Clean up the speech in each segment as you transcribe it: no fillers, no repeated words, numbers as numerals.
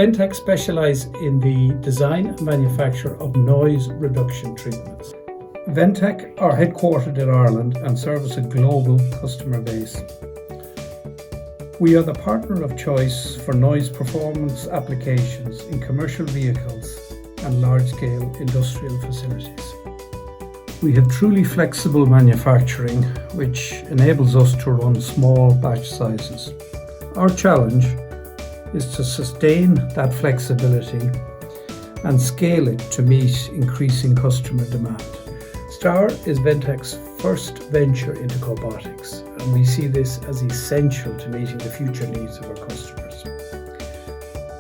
Ventac specialise in the design and manufacture of noise reduction treatments. Ventac are headquartered in Ireland and service a global customer base. We are the partner of choice for noise performance applications in commercial vehicles and large-scale industrial facilities. We have truly flexible manufacturing, which enables us to run small batch sizes. Our challenge is to sustain that flexibility and scale it to meet increasing customer demand. STAR is Ventac's first venture into robotics, and we see this as essential to meeting the future needs of our customers.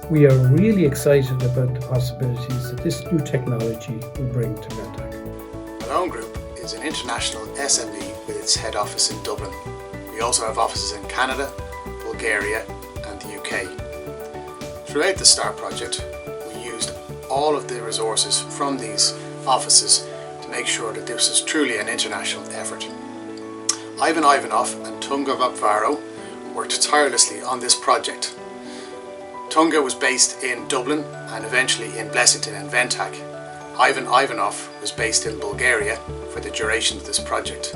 We are really excited about the possibilities that this new technology will bring to Ventac. Malone Group is an international SME with its head office in Dublin. We also have offices in Canada, Bulgaria and the UK. Throughout the STAR project, we used all of the resources from these offices to make sure that this is truly an international effort. Ivan Ivanov and Tunga Vapvaro worked tirelessly on this project. Tunga was based in Dublin and eventually in Blessington and Ventac. Ivan Ivanov was based in Bulgaria for the duration of this project.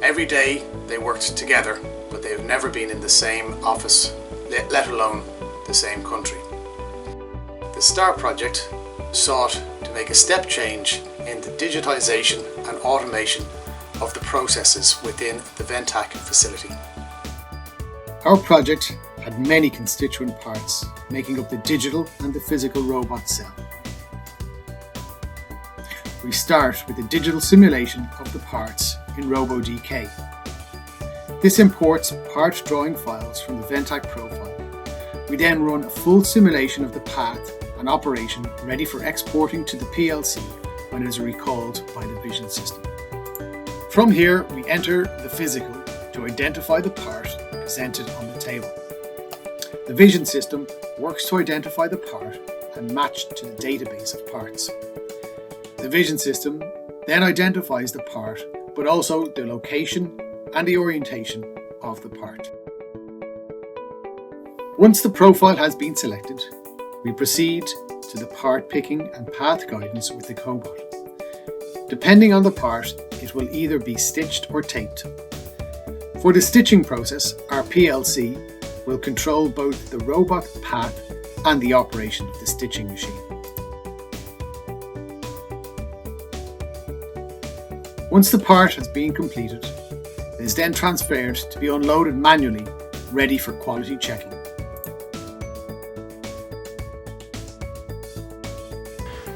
Every day they worked together, but they have never been in the same office, let alone the same country. The STAR project sought to make a step change in the digitisation and automation of the processes within the Ventac facility. Our project had many constituent parts making up the digital and the physical robot cell. We start with a digital simulation of the parts in RoboDK. This imports part drawing files from the Ventac profile. We then run a full simulation of the path and operation ready for exporting to the PLC when it is recalled by the vision system. From here, we enter the physical to identify the part presented on the table. The vision system works to identify the part and match to the database of parts. The vision system then identifies the part, but also the location and the orientation of the part. Once the profile has been selected, we proceed to the part picking and path guidance with the cobot. Depending on the part, it will either be stitched or taped. For the stitching process, our PLC will control both the robot path and the operation of the stitching machine. Once the part has been completed, it is then transferred to be unloaded manually, ready for quality checking.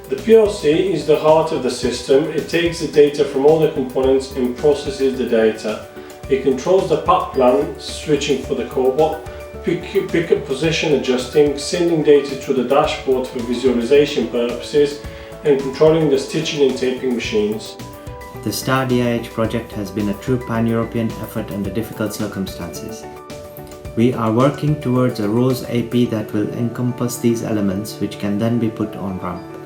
The PLC is the heart of the system. It takes the data from all the components and processes the data. It controls the path plan, switching for the cobot, pick-up position adjusting, sending data to the dashboard for visualization purposes, and controlling the stitching and taping machines. The STAR DIH project has been a true pan-European effort under difficult circumstances. We are working towards a ROSE AP that will encompass these elements, which can then be put on ramp.